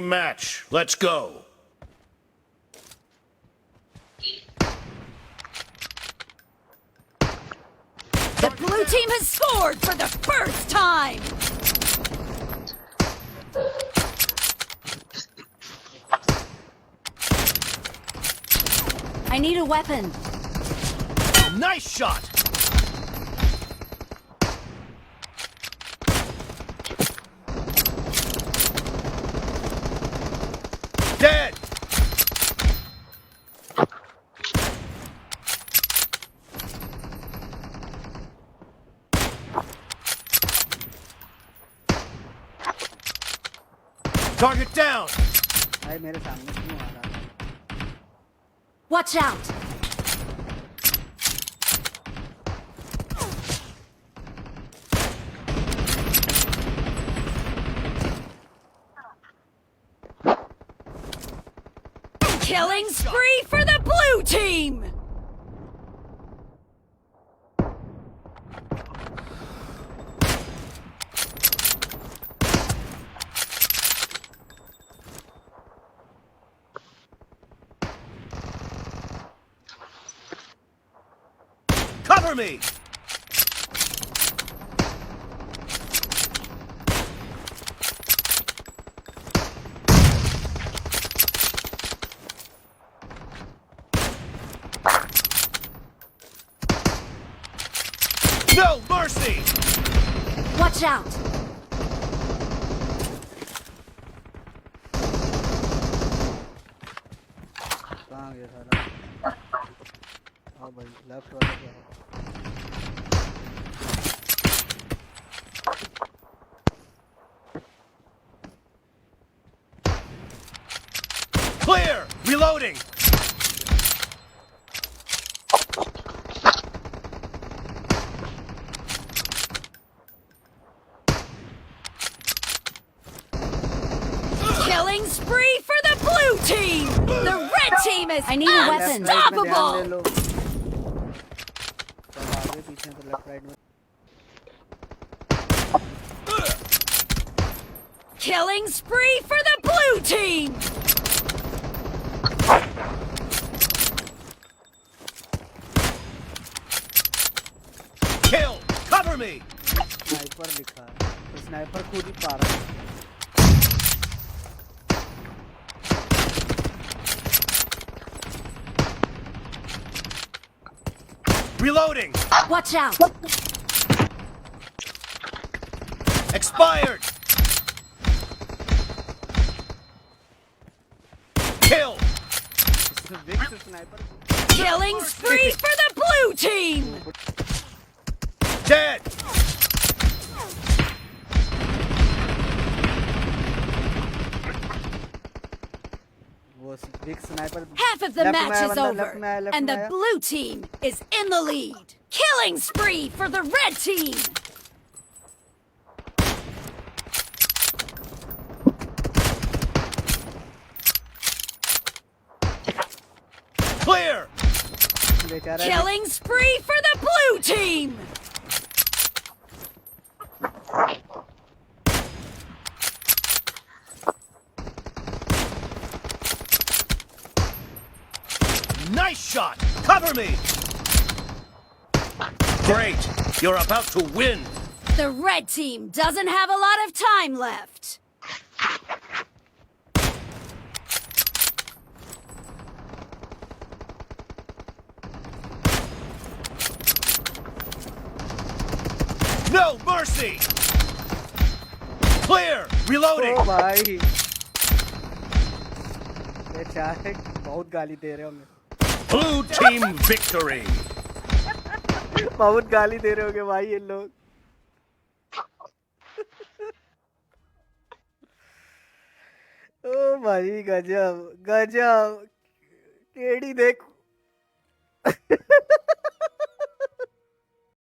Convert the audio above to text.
Match. Let's go. The blue team has scored for the first time! I need a weapon. Nice shot. Dead. Target down. भाई मेरे सामने क्यों आ रहा है? Watch out! Killing spree for the blue team! Cover me. No mercy. Watch out! कहाँ गया सारा? हाँ भाई लेफ्ट वाला क्या है? Clear. Reloading. Killing spree for the blue team! The red team is I need a weapon. ले Unstoppable! लो। सब आगे पीछे तो लेफ्ट राइट में। Killing spree for the blue team! Kill. Cover me. Sniper लिखा है। तो स्नाइपर खुद ही पा रहा है। Reloading. Watch out! Expired. Kill. विक से sniper Killing spree for the blue team! Dead. वो विक sniper Half of the Left match में आया is बंदा, over, left में आया, left and में the आया। blue team is in the lead. Killing spree for the red team! Clear. बेचारा Killing spree for the blue team! Nice shot. Cover me. Great. You're about to win. The red team doesn't have a lot of time left. No mercy. Clear. Reloading. ओ भाई बेचारे बहुत गाली दे रहे होंगे Blue team victory. बहुत गाली दे रहे होंगे भाई ये लोग ओ भाई गजब गजब केडी देख